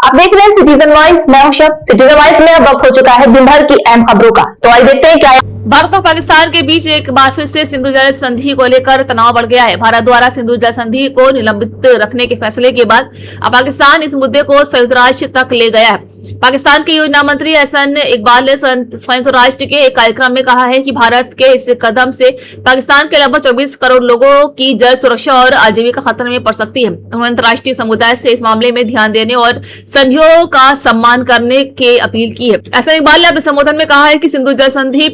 आप देख रहे हैं सिटीजन वॉइस। मैं हूं शब। सिटीजन वॉइस में अब वक्त हो चुका है दिन भर की अहम खबरों का। तो आइए देखते हैं क्या है। भारत और पाकिस्तान के बीच एक बार फिर से सिंधु जल संधि को लेकर तनाव बढ़ गया है। भारत द्वारा सिंधु जल संधि को निलंबित रखने के फैसले के बाद अब पाकिस्तान इस मुद्दे को संयुक्त राष्ट्र तक ले गया है। पाकिस्तान के योजना मंत्री एहसन इकबाल ने संयुक्त राष्ट्र के एक कार्यक्रम में कहा है कि भारत के इस कदम से पाकिस्तान के लगभग 24 करोड़ लोगों की जल सुरक्षा और आजीविका खतरे में पड़ सकती है। उन्होंने अंतर्राष्ट्रीय समुदाय से इस मामले में ध्यान देने और संधियों का सम्मान करने की अपील की है। एहसन इकबाल ने अपने संबोधन में कहा है कि सिंधु जल संधि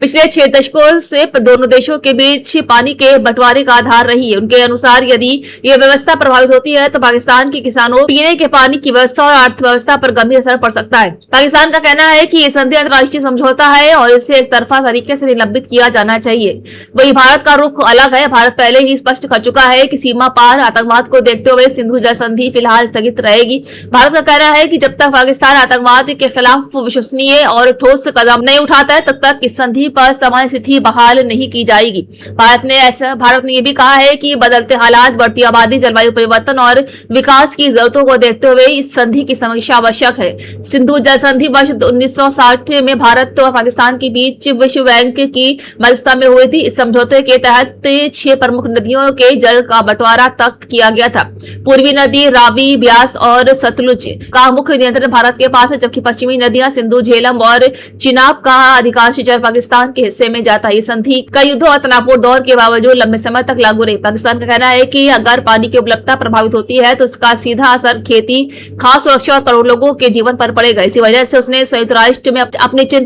पिछले 6 दशकों से दोनों देशों के बीच पानी के बंटवारे का आधार रही है। उनके अनुसार यदि यह व्यवस्था प्रभावित होती है तो पाकिस्तान के किसानों पीने के पानी की व्यवस्था और अर्थव्यवस्था पर गंभीर असर पड़ सकता है। पाकिस्तान का कहना है कि ये संधि अंतर्राष्ट्रीय समझौता है और इसे एक तरफा तरीके से निलंबित किया जाना चाहिए। वही भारत का रुख अलग है। भारत पहले ही स्पष्ट कर चुका है कि सीमा पार आतंकवाद को देखते हुए सिंधु जल संधि फिलहाल स्थगित रहेगी। भारत का कहना है कि जब तक पाकिस्तान आतंकवाद के खिलाफ विश्वसनीय और ठोस कदम नहीं उठाता है तब तक इस संधि पर सामान्य स्थिति बहाल नहीं की जाएगी। भारत ने यह भी कहा है कि बदलते हालात, बढ़ती आबादी, जलवायु परिवर्तन और विकास की जरूरतों को देखते हुए इस संधि की समीक्षा आवश्यक है। सिंधु जल संधि वर्ष 1960 में भारत और पाकिस्तान के बीच विश्व बैंक की मध्यस्थता में हुई थी। इस समझौते के तहत 6 प्रमुख नदियों के जल का बंटवारा तक किया गया था। पूर्वी नदी रावी, ब्यास और सतलुज का मुख्य नियंत्रण भारत के पास है, जबकि पश्चिमी नदियां सिंधु, झेलम और चिनाब का अधिकांश जल पाकिस्तान के हिस्से में जाता है। ये संधि कई युद्धों और तनावपूर्ण दौर के बावजूद लंबे समय तक लागू रही। पाकिस्तान का कहना है कि अगर पानी की उपलब्धता प्रभावित होती है तो इसका सीधा असर खेती, खाद्य सुरक्षा और करोड़ों लोगों के जीवन पर पड़ेगा। इसी वजह से उसने संयुक्त राष्ट्र में अपनी चिंता